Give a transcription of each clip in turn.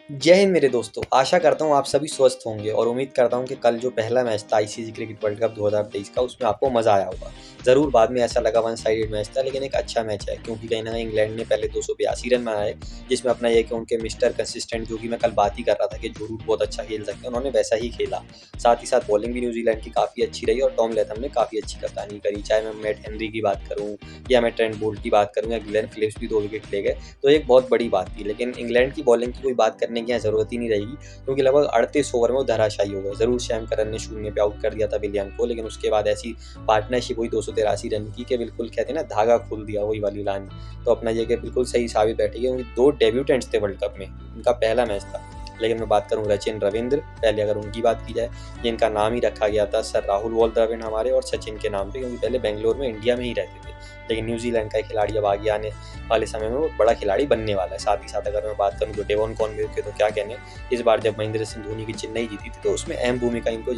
जय हिंद मेरे दोस्तों। आशा करता हूँ आप सभी स्वस्थ होंगे और उम्मीद करता हूँ कि कल जो पहला मैच था आईसीसी क्रिकेट वर्ल्ड कप 2023 का, उसमें आपको मज़ा आया होगा। ज़रूर बाद में ऐसा लगा वन साइडेड मैच था, लेकिन एक अच्छा मैच है क्योंकि कहीं न कहीं इंग्लैंड ने पहले 282 रन बनाए, जिसमें अपना ये है कि उनके मिस्टर कंसिस्टेंट, जो कि मैं कल बात ही कर रहा था कि जो रूट बहुत अच्छा खेल सकते हैं, उन्होंने वैसा ही खेला। साथ ही साथ बॉलिंग भी न्यूजीलैंड की काफ़ी अच्छी रही और टॉम लैथम ने काफ़ी अच्छी कप्तानी करी। चाहे मैं मैट हेनरी की बात करूँ या मैं ट्रेंट बोल्ट की बात करूँ या ग्लेन फिलिप्स भी 2 विकेट ले गए, तो एक बहुत बड़ी बात थी। लेकिन इंग्लैंड की बॉलिंग की कोई बात करने की यहाँ ज़रूरत ही नहीं रहेगी, क्योंकि लगभग 38 ओवर में वो धराशायी हो गए। ज़रूर शैम करन ने शून्य पे आउट कर दिया था विलियम को, लेकिन उसके बाद ऐसी पार्टनरशिप हुई 283 रन की कि बिल्कुल कहते हैं ना, धागा खोल दिया, वही वाली लाइन। तो अपना ये कि बिल्कुल सही साबित बैठी है, क्योंकि 2 डेब्यूटेंट्स थे वर्ल्ड कप में, उनका पहला मैच था। लेकिन मैं बात करूँ रचिन रविंद्र, पहले अगर उनकी बात की जाए, जिनका नाम ही रखा गया था सर राहुल वॉल द्रविड़ हमारे और सचिन के नाम पे, क्योंकि पहले बेंगलोर में इंडिया में ही रहते थे। लेकिन न्यूजीलैंड का खिलाड़ी अब आगे आने वाले समय में वो बड़ा खिलाड़ी बनने वाला है। साथ ही साथ अगर मैं बात करूँ तो डेवन कॉनवे के, तो क्या कहने, इस बार जब महेंद्र सिंह धोनी की चेन्नई जीती थी, तो उसमें अहम भूमिका इनको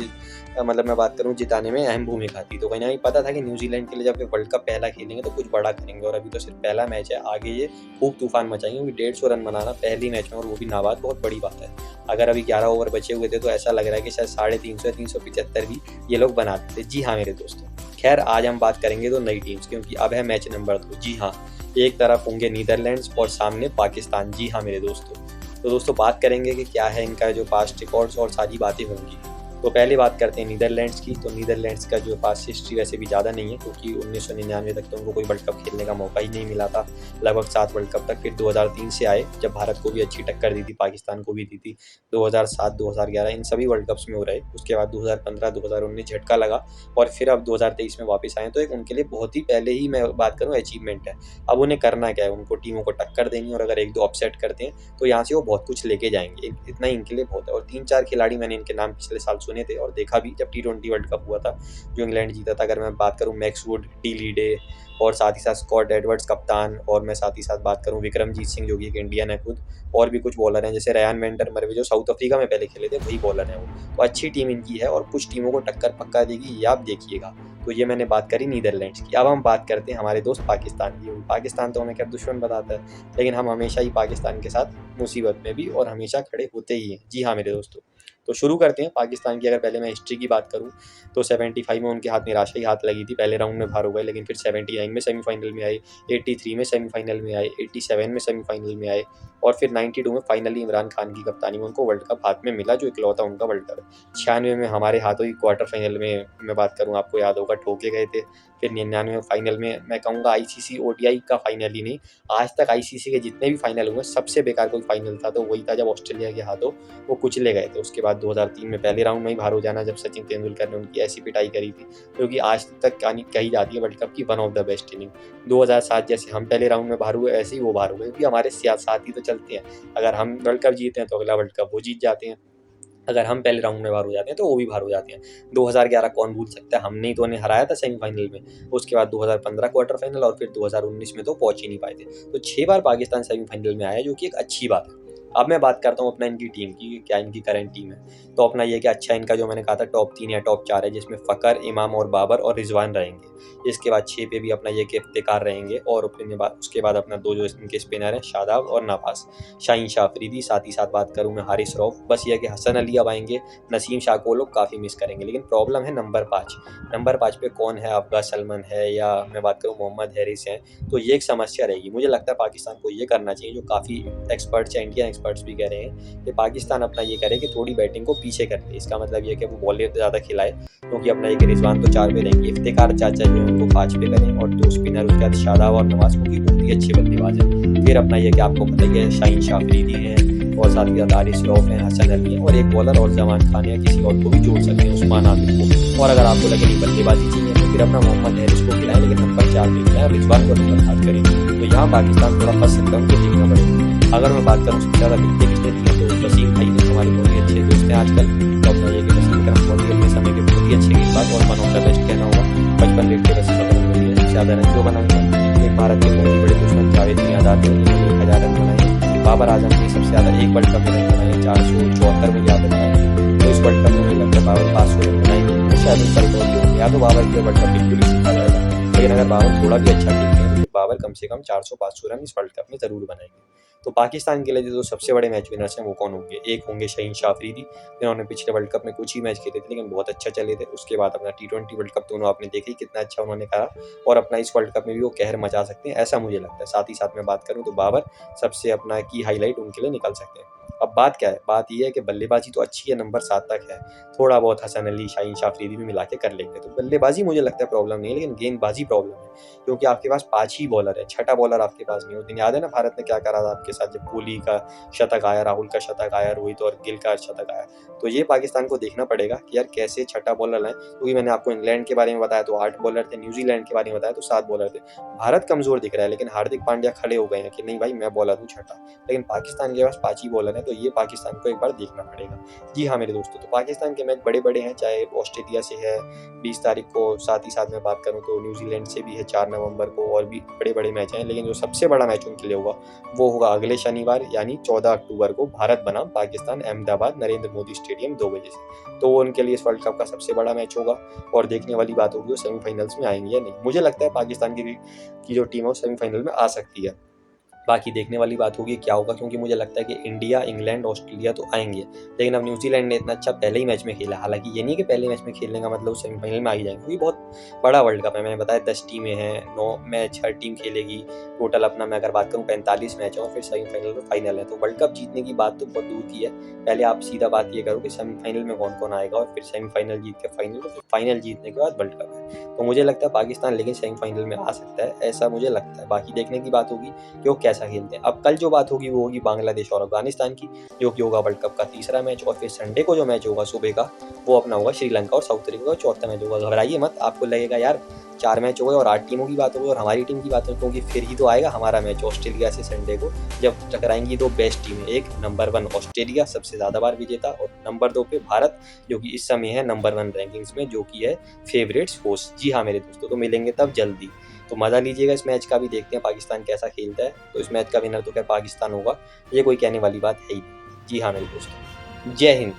मतलब मैं बात करूँ जिताने में अहम भूमिका थी। तो कहीं ना कहीं पता था कि न्यूजीलैंड के लिए जब वे वर्ल्ड कप पहला खेलेंगे तो कुछ बड़ा करेंगे, और अभी तो सिर्फ पहला मैच है, आगे ये खूब तूफान मचाएंगे, क्योंकि 150 रन बनाना पहली मैच में और वो भी नाबाद, बहुत बड़ी बात है। अगर अभी 11 ओवर बचे हुए थे तो ऐसा लग रहा है कि शायद 350 या 375 भी ये लोग बनाते थे। जी हाँ मेरे दोस्तों। खैर, आज हम बात करेंगे तो नई टीम्स, क्योंकि अब है मैच नंबर 2। जी हाँ, एक तरफ होंगे नीदरलैंड्स और सामने पाकिस्तान। जी हाँ मेरे दोस्तों। तो दोस्तों, बात करेंगे कि क्या है इनका जो पास्ट रिकॉर्ड्स और सारी बातें होंगी। तो पहले बात करते हैं नीदरलैंड्स की। तो नीदरलैंड्स का जो पास्ट हिस्ट्री वैसे भी ज़्यादा नहीं है, क्योंकि 1999 तक तो उनको कोई वर्ल्ड कप खेलने का मौका ही नहीं मिला था, लगभग 7 वर्ल्ड कप तक। फिर 2003 से आए, जब भारत को भी अच्छी टक्कर दी थी, पाकिस्तान को भी दी थी। 2007, 2011 इन सभी वर्ल्ड कप्स में वो रहे। उसके बाद 2015, 2019 झटका लगा और फिर अब 2023 में वापस आए। तो एक उनके लिए बहुत ही पहले ही मैं बात करूँ अचीवमेंट है। अब उन्हें करना क्या है, उनको टीमों को टक्कर देनी, और अगर 1-2 अपसेट करते हैं तो यहाँ से वो बहुत कुछ लेके जाएंगे। इतना ही इनके लिए बहुत है। और 3-4 खिलाड़ी मैंने इनके नाम पिछले साल सुने थे और देखा भी, जब T20 वर्ल्ड कप हुआ था जो इंग्लैंड जीता था। अगर मैं बात करूँ मैक्स वुड, डी लीडे, और साथ ही साथ स्कॉट एडवर्ड्स कप्तान, और मैं साथ ही साथ बात करूँ विक्रमजीत सिंह, जो कि एक इंडियन है खुद, और भी कुछ बॉलर हैं जैसे रयान वेंडर मरवे, जो साउथ अफ्रीका में पहले खेले थे, वही बॉलर हैं वो। तो अच्छी टीम इनकी है और कुछ टीमों को टक्कर पक्का देगी, ये आप देखिएगा। तो ये मैंने बात करी नीदरलैंड्स की। अब हम बात करते हैं हमारे दोस्त पाकिस्तान की। पाकिस्तान तो हमें क्या दुश्मन बताता है, लेकिन हम हमेशा ही पाकिस्तान के साथ मुसीबत में भी और हमेशा खड़े होते ही हैं। जी हाँ मेरे दोस्तों। तो शुरू करते हैं पाकिस्तान की। अगर पहले मैं हिस्ट्री की बात करूं तो 75 में उनके हाथ निराशा ही हाथ लगी थी, पहले राउंड में बाहर हो गए, लेकिन फिर 79 में सेमीफाइनल में आए, 83 में सेमीफाइनल में आए, 87 में सेमीफाइनल में आए, और फिर 92 में फाइनली इमरान खान की कप्तानी में उनको वर्ल्ड कप हाथ में मिला, जो इकलौता उनका वर्ल्ड कप है। 96 में हमारे हाथों ही क्वार्टर फाइनल में मैं बात करूँ, आपको याद होगा, ठोके गए थे। फिर 99 में फाइनल में, मैं कहूँगा आईसीसी ओडीआई का फाइनल ही नहीं, आज तक आईसीसी के जितने भी फाइनल हुए सबसे बेकार कोई फाइनल था तो वही था, जब ऑस्ट्रेलिया के हाथों वो कुचले गए थे। उसके बाद 2003 में पहले राउंड में ही बाहर हो जाना, जब सचिन तेंदुलकर ने उनकी ऐसी पिटाई करी थी, क्योंकि आज तक कही जाती है वर्ल्ड कप की one of the best inning. 2007 जैसे हम पहले राउंड में बाहर हुए, ऐसे ही वो बाहर हुए, क्योंकि हमारे साथ ही तो चलते हैं। अगर हम वर्ल्ड कप जीते हैं तो अगला वर्ल्ड कप वो जीत जाते हैं, अगर हम पहले राउंड में बाहर हो जाते हैं तो वो भी बाहर हो जाते हैं। 2011 कौन भूल सकता है, हमने ही तो उन्हें हराया था सेमीफाइनल में। उसके बाद 2015 क्वार्टर फाइनल, और फिर 2019 में तो पहुंच ही नहीं पाए थे। तो 6 बार पाकिस्तान सेमीफाइनल में आया, जो कि एक अच्छी बात है। अब मैं बात करता हूँ अपना इनकी टीम की, क्या इनकी करंट टीम है। तो अपना ये कि अच्छा, इनका जो मैंने कहा था टॉप 3 या टॉप 4 है, जिसमें फ़कर, इमाम और बाबर और रिजवान रहेंगे। इसके बाद 6 पे भी अपना ये कि इफ्तिकार रहेंगे, और उसके बाद अपना 2 जो इनके स्पिनर हैं, शादाब और नवाज, शाहीन शाह अफरीदी। साथ ही साथ बात करूँ मैं हारिस रऊफ। बस ये कि हसन अली अब आएंगे, नसीम शाह को लोग काफ़ी मिस करेंगे। लेकिन प्रॉब्लम है नंबर 5। नंबर 5 पे कौन है, अब्बास सलमान है, या मैं बात करूँ मोहम्मद हैरिस हैं, तो ये एक समस्या रहेगी। मुझे लगता है पाकिस्तान को ये करना चाहिए, जो काफ़ी एक्सपर्ट्स हैं, इंडियन एक्सपर्ट्स भी कह रहे हैं, कि पाकिस्तान अपना ये करे कि थोड़ी बैटिंग को पीछे कर ले। इसका मतलब ये कि वो बॉलर ज़्यादा खिलाए, क्योंकि अपना एक रिजवान तो 4 पे रहेंगे, इफ्तिकार चाचा जो है उनको 5 पे करें, और 2 स्पिनर उसके बाद शादाब और नवाज, क्योंकि बहुत ही अच्छे बल्लेबाज हैं। फिर अपना ये कि आपको पता ही है, शाहीन शाह अफरीदी हैं, और साथ ही साथ हारिस रऊफ हैं, हसन अली हैं, और एक बॉलर और जमान खान या किसी और को भी जोड़ सकते हैं, उस्मान आमिर को। और अगर आपको लगे नहीं बल्लेबाजी चाहिए तो फिर अपना मोहम्मद हैरिस को खिलाएं, लेकिन नंबर 4 पे खिलाएं, रिजवान को नंबर 5 करें। तो यहाँ पाकिस्तान थोड़ा फंस सकता है, उनको देखना पड़ेगा। अगर मैं बात करूँ सबसे ज़्यादा विकेट किसने दिए, तो वसीम भाई तो हमारे बहुत ही अच्छे दोस्त हैं आजकल। तो अपना ये कि वसीम का बहुत ही अपने समय के बहुत ही अच्छे गेंदबाज और वन ऑफ द बेस्ट कहना होगा। 55 रेट के रस्सी पकड़ मिली है, सबसे ज़्यादा रन जो बनाए एक भारत के बहुत ही बड़े दुश्मन जावेद मियां आते हैं, जिन्होंने 1000 रन बनाए। बाबर आजम ने सबसे ज़्यादा एक वर्ल्ड कप में रन बनाए, 474 में याद बनाए। तो इस वर्ल्ड कप में मुझे लगता है बाबर 500 रन बनाएंगे, तो शायद उनका रिकॉर्ड भी होगा। या तो बाबर के वर्ल्ड कप बिल्कुल ही सीखा जाएगा, लेकिन अगर बाबर थोड़ा भी अच्छा खेलते हैं तो बाबर कम से कम 400-500 रन इस वर्ल्ड कप में ज़रूर बनाएंगे। तो पाकिस्तान के लिए जो सबसे बड़े मैच विनर्स हैं वो कौन होंगे? एक होंगे शहीन शाह अफरीदी, जिन्होंने पिछले वर्ल्ड कप में कुछ ही मैच खेले थे लेकिन बहुत अच्छा चले थे। उसके बाद अपना T20 वर्ल्ड कप दोनों आपने देखे ही कितना अच्छा उन्होंने करा, और अपना इस वर्ल्ड कप में भी वो कहर मचा सकते हैं, ऐसा मुझे लगता है। साथ ही साथ मैं बात करूँ तो बाबर सबसे अपना की हाईलाइट उनके लिए निकल सकते हैं। अब बात क्या है? बात ये है कि बल्लेबाजी तो अच्छी है, नंबर 7 तक है। थोड़ा बहुत हसन अली, शाहीन शाह अफरीदी भी मिला के कर लेंगे। तो बल्लेबाजी मुझे लगता है प्रॉब्लम नहीं है, लेकिन गेंदबाजी प्रॉब्लम है, क्योंकि आपके पास 5 ही बॉलर है, छठा बॉलर आपके पास नहीं है। उस दिन याद है ना भारत ने क्या करा था आपके साथ, जब कोहली का शतक आया, राहुल का शतक आया, रोहित और गिल का शतक आया। तो ये पाकिस्तान को देखना पड़ेगा कि यार कैसे छठा बॉलर लाएँ, क्योंकि मैंने आपको इंग्लैंड के बारे में बताया तो 8 बॉलर थे, न्यूजीलैंड के बारे में बताया तो 7 बॉलर थे। भारत कमज़ोर दिख रहा है, लेकिन हार्दिक पांड्या खड़े हो गए हैं कि नहीं भाई मैं बॉलर हूँ छठा। लेकिन पाकिस्तान के पास 5 ही बॉलर हैं, तो ये पाकिस्तान को एक बार देखना पड़ेगा। जी हाँ मेरे दोस्तों, तो पाकिस्तान के मैच बड़े-बड़े हैं, चाहे ऑस्ट्रेलिया से है 20 तारीख को, साथ ही साथ मैं बात करूँ तो न्यूजीलैंड से भी है 4 नवंबर को, और भी बड़े-बड़े मैच हैं। लेकिन जो सबसे बड़ा मैच उनके लिए होगा, वो होगा अगले शनिवार यानी 14 अक्टूबर को, भारत बनाम पाकिस्तान, अहमदाबाद, नरेंद्र मोदी स्टेडियम 2 बजे से। तो वो उनके लिए इस वर्ल्ड कप का सबसे बड़ा मैच होगा, और देखने वाली बात होगी वो सेमीफाइनल्स में आएँगे या नहीं। मुझे लगता है पाकिस्तान की जो टीम है वो सेमीफाइनल में आ सकती है। बाकी देखने वाली बात होगी क्या होगा, क्योंकि मुझे लगता है कि इंडिया, इंग्लैंड, ऑस्ट्रेलिया तो आएंगे, लेकिन अब न्यूजीलैंड ने इतना अच्छा पहले ही मैच में खेला। हालांकि ये नहीं कि पहले मैच में खेलने का मतलब सेमीफाइनल में आ ही जाएंगे, क्योंकि बहुत बड़ा वर्ल्ड कप है। मैंने बताया 10 टीमें हैं, 9 मैच हर टीम खेलेगी। टोटल अपना मैं अगर बात करूँ 45 मैच है, और फिर सेमीफाइनल और फाइनल है। तो वर्ल्ड कप जीतने की बात तो बहुत दूर की है। पहले आप सीधा बात ये करो कि सेमीफाइनल में कौन कौन आएगा, और फिर सेमीफाइनल जीत के फाइनल, और फिर फाइनल जीतने के बाद वर्ल्ड कप है। तो मुझे लगता है पाकिस्तान लेकिन सेमीफाइनल में आ सकता है, ऐसा मुझे लगता है। बाकी देखने की बात होगी कि वो कैसा खेलते हैं। अब कल जो बात होगी वो होगी बांग्लादेश और अफगानिस्तान की, जो कि होगा वर्ल्ड कप का तीसरा मैच। और फिर संडे को जो मैच होगा सुबह का, वो अपना होगा श्रीलंका और साउथ अफ्रीका का चौथा मैच होगा। घबराइए मत, आपको लगेगा यार 4 मैच हो गए और 8 टीमों की बात हो गई और हमारी टीम की बात हो, क्योंकि फिर ही तो आएगा हमारा मैच ऑस्ट्रेलिया से संडे को, जब टकराएंगी 2 बेस्ट टीमें। एक नंबर 1 ऑस्ट्रेलिया, सबसे ज़्यादा बार विजेता, और नंबर 2 पे भारत, जो कि इस समय है नंबर 1 रैंकिंग्स में, जो कि है फेवरेट्स होस्ट। जी हाँ मेरे दोस्तों, तो मिलेंगे तब जल्दी। तो मज़ा लीजिएगा इस मैच का भी, देखते हैं पाकिस्तान कैसा खेलता है। तो इस मैच का विनर तो खैर पाकिस्तान होगा, ये कोई कहने वाली बात है ही नहीं। जी हाँ मेरे दोस्तों, जय हिंद।